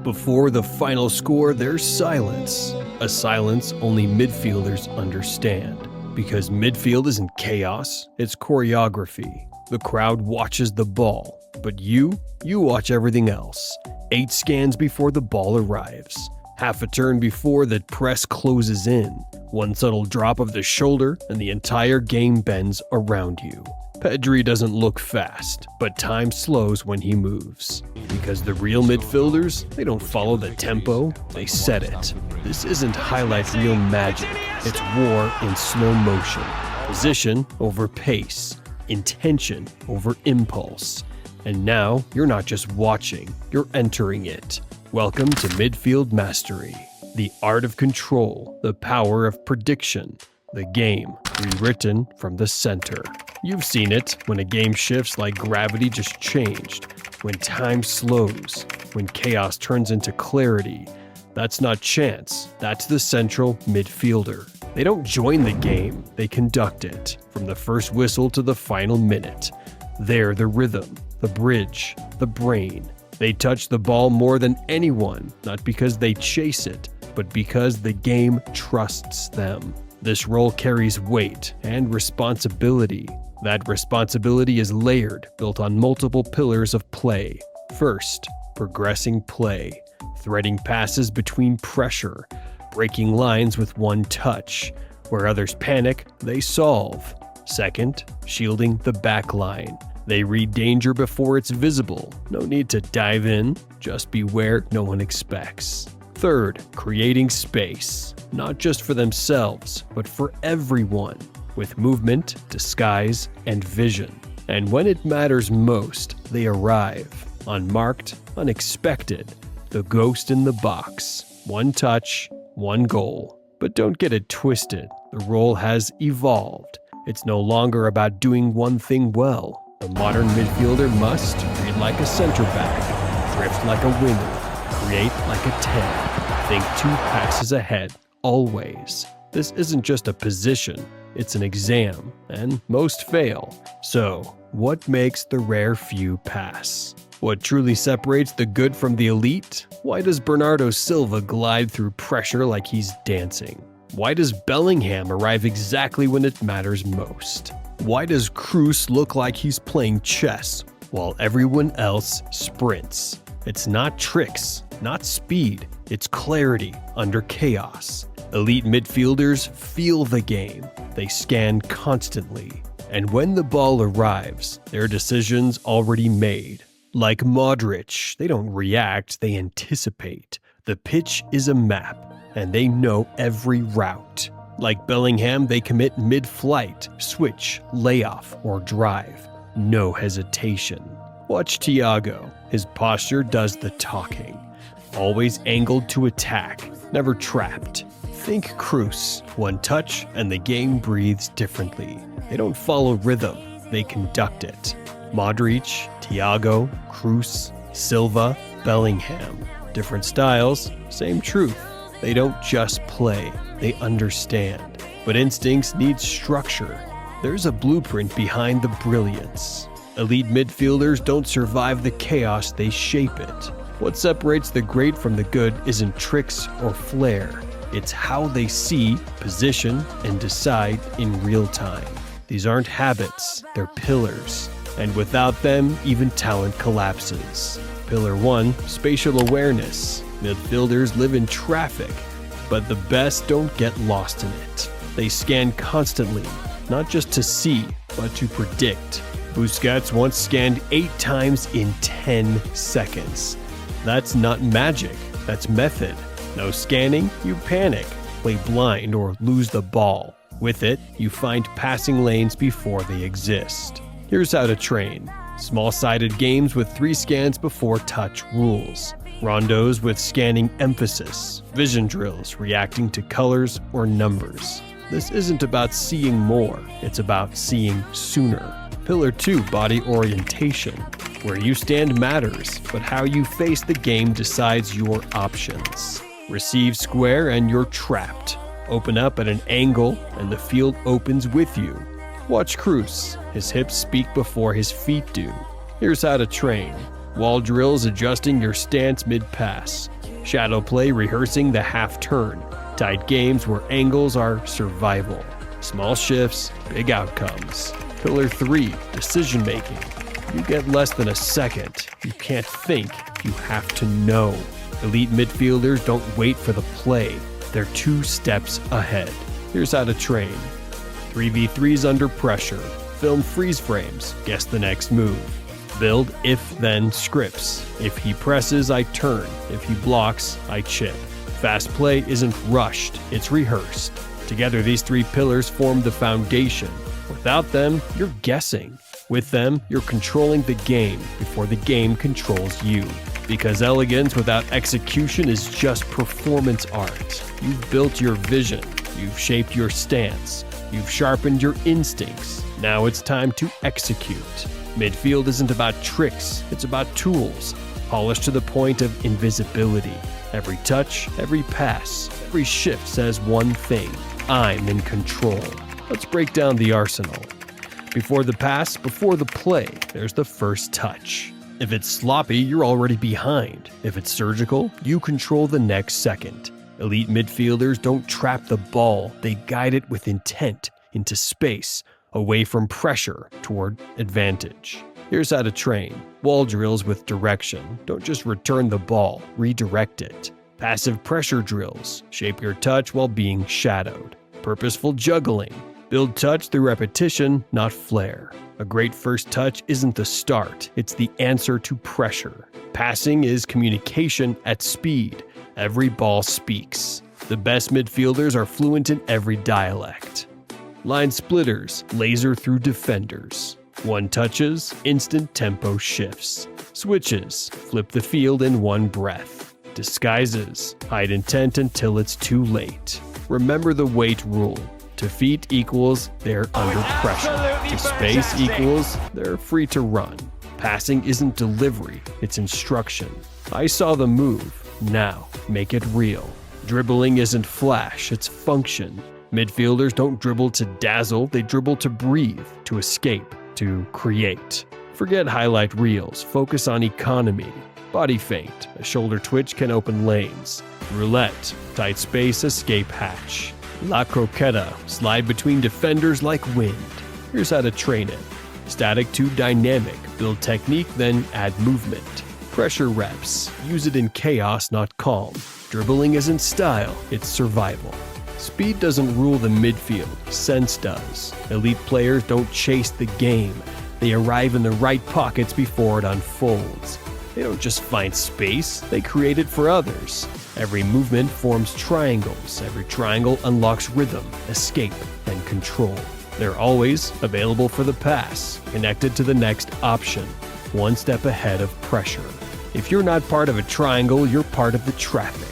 Before the final score, there's silence. A silence only midfielders understand. Because midfield isn't chaos, it's choreography. The crowd watches the ball, but you watch everything else. 8 scans before the ball arrives. Half a turn before the press closes in. One subtle drop of the shoulder and the entire game bends around you. Pedri doesn't look fast, but time slows when he moves. Because the real midfielders, they don't follow the tempo, they set it. This isn't highlight reel magic, it's war in slow motion. Position over pace, intention over impulse. And now, you're not just watching, you're entering it. Welcome to Midfield Mastery. The art of control, the power of prediction. The game, rewritten from the center. You've seen it when a game shifts like gravity just changed, when time slows, when chaos turns into clarity. That's not chance, that's the central midfielder. They don't join the game, they conduct it, from the first whistle to the final minute. They're the rhythm, the bridge, the brain. They touch the ball more than anyone, not because they chase it, but because the game trusts them. This role carries weight and responsibility. That responsibility is layered, built on multiple pillars of play. First, progressing play, threading passes between pressure, breaking lines with one touch. Where others panic, they solve. Second, shielding the back line. They read danger before it's visible. No need to dive in, just beware no one expects. Third, creating space, not just for themselves, but for everyone, with movement, disguise, and vision. And when it matters most, they arrive, unmarked, unexpected, the ghost in the box. One touch, one goal. But don't get it twisted, the role has evolved. It's no longer about doing one thing well. The modern midfielder must read like a center back, drift like a winger, create like a 10. Think 2 passes ahead, always. This isn't just a position, it's an exam, and most fail. So, what makes the rare few pass? What truly separates the good from the elite? Why does Bernardo Silva glide through pressure like he's dancing? Why does Bellingham arrive exactly when it matters most? Why does Kroos look like he's playing chess while everyone else sprints? It's not tricks, not speed, it's clarity under chaos. Elite midfielders feel the game. They scan constantly. And when the ball arrives, their decision's already made. Like Modrić, they don't react, they anticipate. The pitch is a map, and they know every route. Like Bellingham, they commit mid-flight, switch, layoff, or drive. No hesitation. Watch Thiago. His posture does the talking. Always angled to attack, never trapped. Think Kroos. One touch and the game breathes differently. They don't follow rhythm, they conduct it. Modrić, Thiago, Kroos, Silva, Bellingham. Different styles, same truth. They don't just play, they understand. But instincts need structure. There's a blueprint behind the brilliance. Elite midfielders don't survive the chaos, they shape it. What separates the great from the good isn't tricks or flair. It's how they see, position, and decide in real time. These aren't habits, they're pillars. And without them, even talent collapses. Pillar 1, spatial awareness. Midfielders live in traffic, but the best don't get lost in it. They scan constantly, not just to see, but to predict. Busquets once scanned 8 times in 10 seconds. That's not magic, that's method. No scanning, you panic, play blind, or lose the ball. With it, you find passing lanes before they exist. Here's how to train. Small-sided games with 3 scans before touch rules. Rondos with scanning emphasis. Vision drills reacting to colors or numbers. This isn't about seeing more, it's about seeing sooner. Pillar 2, body orientation. Where you stand matters, but how you face the game decides your options. Receive square and you're trapped. Open up at an angle and the field opens with you. Watch Kroos. His hips speak before his feet do. Here's how to train. Wall drills adjusting your stance mid-pass. Shadow play rehearsing the half turn. Tight games where angles are survival. Small shifts, big outcomes. Pillar 3, decision making. You get less than a second. You can't think, you have to know. Elite midfielders don't wait for the play. They're 2 steps ahead. Here's how to train. 3v3s under pressure. Film freeze frames. Guess the next move. Build if-then scripts. If he presses, I turn. If he blocks, I chip. Fast play isn't rushed, it's rehearsed. Together, these 3 pillars form the foundation. Without them, you're guessing. With them, you're controlling the game before the game controls you. Because elegance without execution is just performance art. You've built your vision, you've shaped your stance, you've sharpened your instincts. Now it's time to execute. Midfield isn't about tricks, it's about tools, polished to the point of invisibility. Every touch, every pass, every shift says one thing: I'm in control. Let's break down the arsenal. Before the pass, before the play, there's the first touch. If it's sloppy, you're already behind. If it's surgical, you control the next second. Elite midfielders don't trap the ball, they guide it with intent, into space, away from pressure, toward advantage. Here's how to train. Wall drills with direction. Don't just return the ball, redirect it. Passive pressure drills. Shape your touch while being shadowed. Purposeful juggling. Build touch through repetition, not flair. A great first touch isn't the start, it's the answer to pressure. Passing is communication at speed. Every ball speaks. The best midfielders are fluent in every dialect. Line splitters, laser through defenders. One touches, instant tempo shifts. Switches, flip the field in one breath. Disguises, hide intent until it's too late. Remember the weight rule. To feet equals they're under pressure. To space equals they're free to run. Passing isn't delivery, it's instruction. I saw the move, now make it real. Dribbling isn't flash, it's function. Midfielders don't dribble to dazzle, they dribble to breathe, to escape, to create. Forget highlight reels, focus on economy. Body feint, a shoulder twitch can open lanes. Roulette, tight space, escape hatch. La croqueta, slide between defenders like wind. Here's how to train it. Static to dynamic, build technique, then add movement. Pressure reps, use it in chaos, not calm. Dribbling isn't style, it's survival. Speed doesn't rule the midfield, sense does. Elite players don't chase the game. They arrive in the right pockets before it unfolds. They don't just find space, they create it for others. Every movement forms triangles. Every triangle unlocks rhythm, escape, and control. They're always available for the pass, connected to the next option, one step ahead of pressure. If you're not part of a triangle, you're part of the traffic.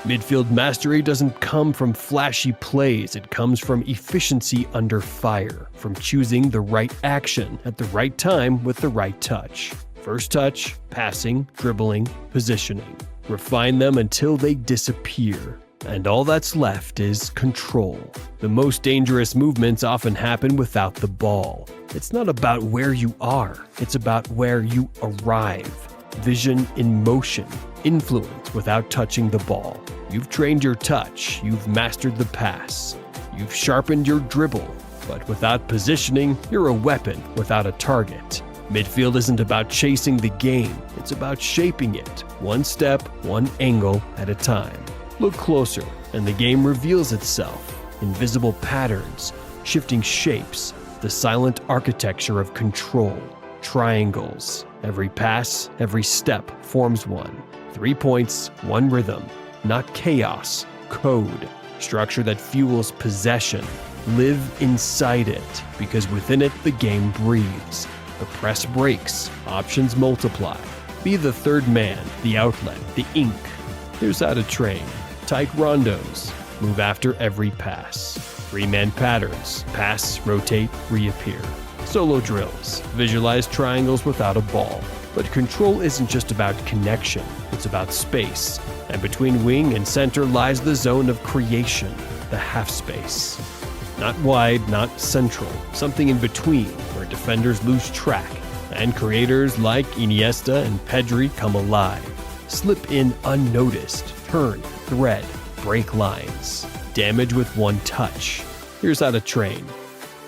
Midfield mastery doesn't come from flashy plays, it comes from efficiency under fire, from choosing the right action at the right time with the right touch. First touch, passing, dribbling, positioning. Refine them until they disappear. And all that's left is control. The most dangerous movements often happen without the ball. It's not about where you are, it's about where you arrive. Vision in motion, influence without touching the ball. You've trained your touch, you've mastered the pass, you've sharpened your dribble, but without positioning, you're a weapon without a target. Midfield isn't about chasing the game, it's about shaping it, one step, one angle at a time. Look closer, and the game reveals itself. Invisible patterns, shifting shapes, the silent architecture of control. Triangles. Every pass, every step forms one. 3 points, one rhythm. Not chaos, code. Structure that fuels possession. Live inside it, because within it the game breathes. The press breaks, options multiply. Be the third man, the outlet, the ink. Here's how to train. Tight rondos. Move after every pass. 3-man patterns. Pass, rotate, reappear. Solo drills. Visualize triangles without a ball. But control isn't just about connection, it's about space. And between wing and center lies the zone of creation, the half space. Not wide, not central, something in between where defenders lose track and creators like Iniesta and Pedri come alive. Slip in unnoticed, turn, thread, break lines. Damage with one touch. Here's how to train.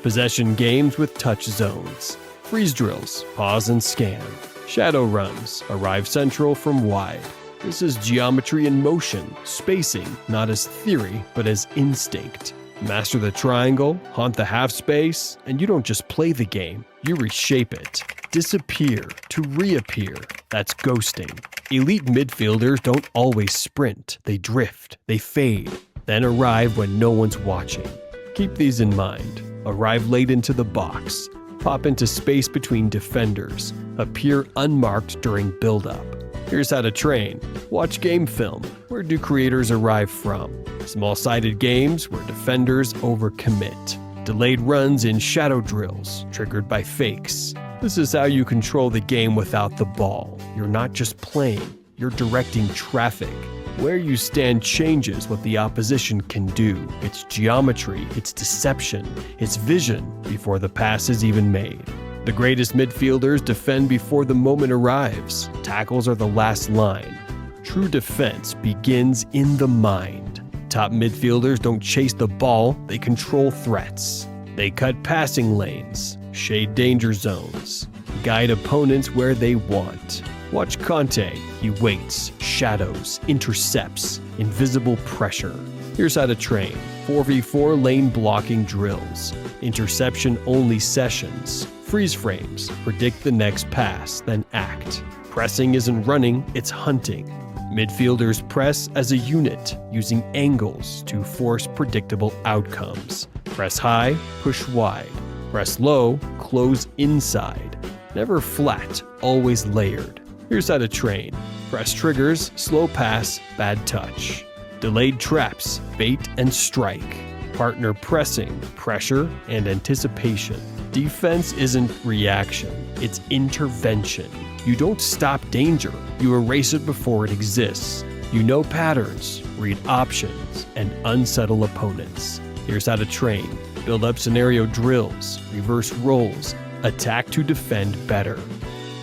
Possession games with touch zones. Freeze drills, pause and scan. Shadow runs, arrive central from wide. This is geometry in motion, spacing, not as theory, but as instinct. Master the triangle, haunt the half space, and you don't just play the game, you reshape it. Disappear to reappear. That's ghosting. Elite midfielders don't always sprint, they drift, they fade, then arrive when no one's watching. Keep these in mind. Arrive late into the box, pop into space between defenders, appear unmarked during build-up. Here's how to train. Watch game film. Where do creators arrive from? Small-sided games where defenders overcommit. Delayed runs in shadow drills, triggered by fakes. This is how you control the game without the ball. You're not just playing, you're directing traffic. Where you stand changes what the opposition can do. It's geometry, it's deception, it's vision before the pass is even made. The greatest midfielders defend before the moment arrives. Tackles are the last line. True defense begins in the mind. Top midfielders don't chase the ball, they control threats. They cut passing lanes, shade danger zones, guide opponents where they want. Watch Conte. He waits, shadows, intercepts, invisible pressure. Here's how to train. 4v4 lane blocking drills, interception-only sessions, freeze frames, predict the next pass, then act. Pressing isn't running, it's hunting. Midfielders press as a unit, using angles to force predictable outcomes. Press high, push wide. Press low, close inside. Never flat, always layered. Here's how to train. Press triggers, slow pass, bad touch. Delayed traps, bait and strike. Partner pressing, pressure, and anticipation. Defense isn't reaction, it's intervention. You don't stop danger, you erase it before it exists. You know patterns, read options, and unsettle opponents. Here's how to train. Build up scenario drills, reverse roles, attack to defend better.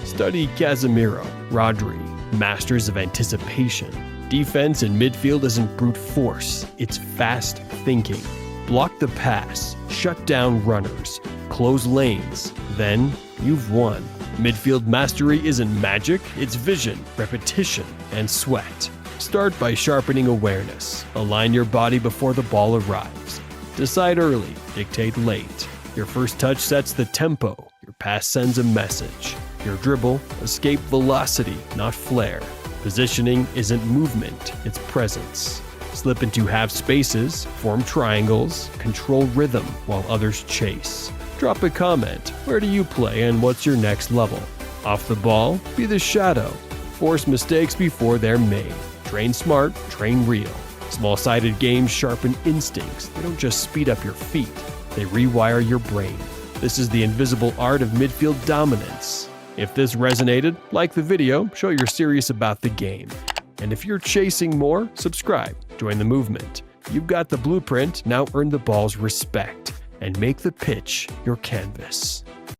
Study Casemiro, Rodri, masters of anticipation. Defense in midfield isn't brute force, it's fast thinking. Block the pass, shut down runners, close lanes, then you've won. Midfield mastery isn't magic, it's vision, repetition, and sweat. Start by sharpening awareness. Align your body before the ball arrives. Decide early, dictate late. Your first touch sets the tempo, your pass sends a message. Your dribble, escape velocity, not flair. Positioning isn't movement, it's presence. Slip into half spaces, form triangles, control rhythm while others chase. Drop a comment. Where do you play and what's your next level? Off the ball, be the shadow. Force mistakes before they're made. Train smart, train real. Small-sided games sharpen instincts. They don't just speed up your feet, they rewire your brain. This is the invisible art of midfield dominance. If this resonated, like the video, show you're serious about the game. And if you're chasing more, subscribe, join the movement. You've got the blueprint, now earn the ball's respect, and make the pitch your canvas.